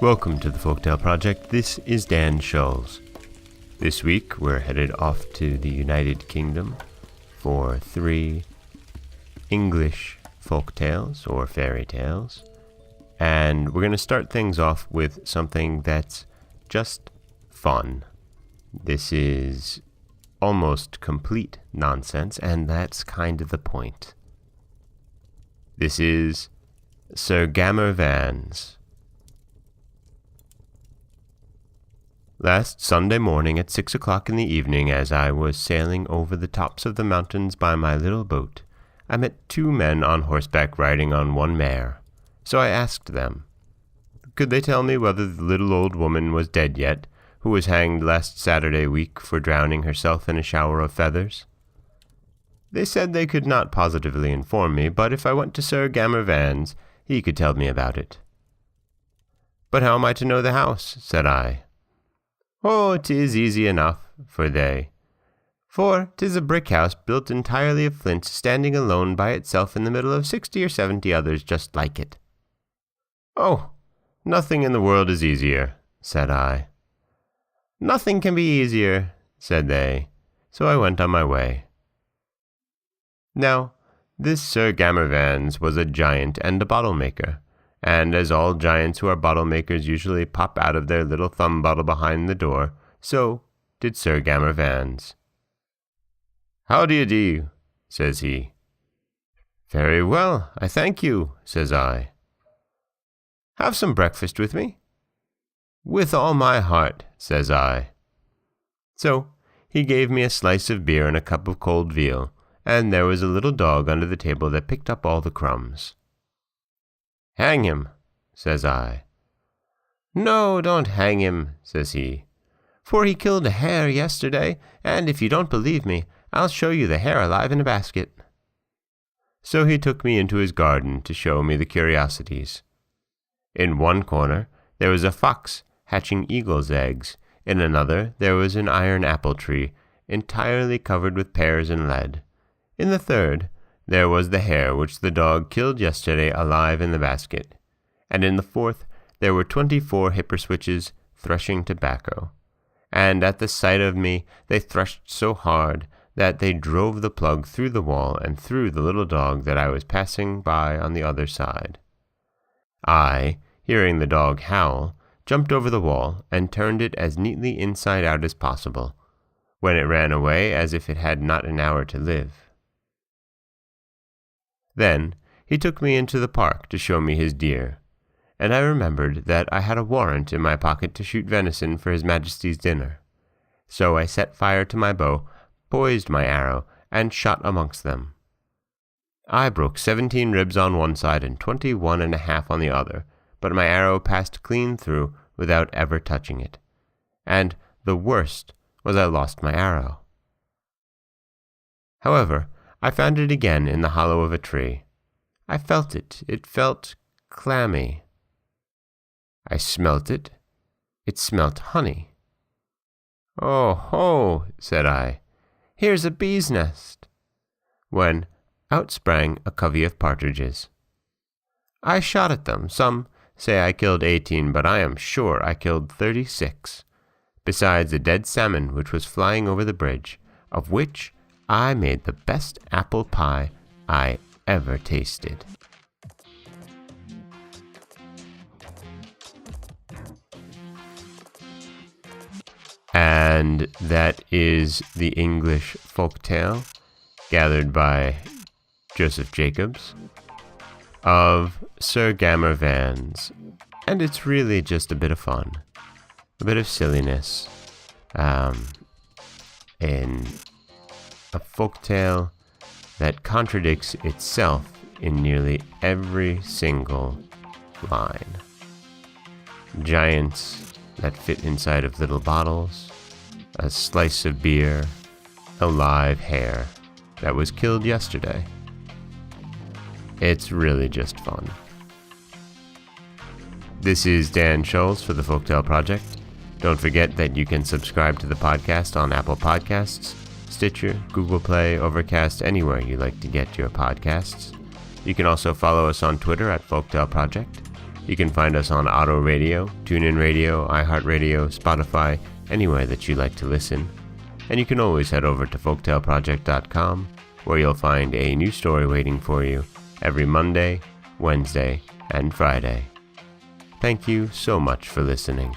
Welcome to the Folktale Project. This is Dan Schulz. This week we're headed off to the United Kingdom for 3 English folktales or fairy tales. And we're going to start things off with something that's just fun. This is almost complete nonsense, and that's kind of the point. This is Sir Gammer Vans. Last Sunday morning at 6 o'clock in the evening, as I was sailing over the tops of the mountains by my little boat, I met 2 men on horseback riding on one mare. So I asked them, could they tell me whether the little old woman was dead yet, who was hanged last Saturday week for drowning herself in a shower of feathers? They said they could not positively inform me, but if I went to Sir Gammer Vans, he could tell me about it. But how am I to know the house? Said I. Oh, 'tis easy enough, for 'tis a brick house built entirely of flints, standing alone by itself in the middle of 60 or 70 others just like it. Oh, nothing in the world is easier, said I. Nothing can be easier, said they, so I went on my way. Now, this Sir Gammer Vans was a giant and a bottle maker, and as all giants who are bottle makers usually pop out of their little thumb bottle behind the door, so did Sir Gammer Vans. How do you do, says he. Very well, I thank you, says I. Have some breakfast with me? With all my heart, says I. So he gave me a slice of beer and a cup of cold veal, and there was a little dog under the table that picked up all the crumbs. Hang him, says I. No, don't hang him, says he, for he killed a hare yesterday, and if you don't believe me, I'll show you the hare alive in a basket. So he took me into his garden to show me the curiosities. In one corner there was a fox hatching eagle's eggs, in another there was an iron apple tree, entirely covered with pears and lead. In the third there was the hare which the dog killed yesterday alive in the basket, and in the fourth there were 24 hipperswitches threshing tobacco, and at the sight of me they threshed so hard that they drove the plug through the wall and through the little dog that I was passing by on the other side. I, hearing the dog howl, jumped over the wall and turned it as neatly inside out as possible, when it ran away as if it had not an hour to live. Then he took me into the park to show me his deer, and I remembered that I had a warrant in my pocket to shoot venison for His Majesty's dinner. So I set fire to my bow, poised my arrow, and shot amongst them. I broke 17 ribs on one side and 21.5 on the other, but my arrow passed clean through without ever touching it, and the worst was I lost my arrow. However, I found it again in the hollow of a tree. I felt it. It felt clammy. I smelt it. It smelt honey. Oh, ho, said I. Here's a bee's nest. When out sprang a covey of partridges. I shot at them. Some say I killed 18, but I am sure I killed 36, besides a dead salmon which was flying over the bridge, of which I made the best apple pie I ever tasted. And that is the English folktale gathered by Joseph Jacobs of Sir Gammer Vans. And it's really just a bit of fun, a bit of silliness, in a folktale that contradicts itself in nearly every single line. Giants that fit inside of little bottles, a slice of beer, a live hare that was killed yesterday. It's really just fun. This is Dan Schulz for the Folktale Project. Don't forget that you can subscribe to the podcast on Apple Podcasts, Stitcher, Google Play, Overcast, anywhere you like to get your podcasts. You can also follow us on Twitter at Folktale Project. You can find us on Auto Radio, TuneIn Radio, iHeartRadio, Spotify, anywhere that you like to listen. And you can always head over to folktaleproject.com, where you'll find a new story waiting for you every Monday, Wednesday, and Friday. Thank you so much for listening.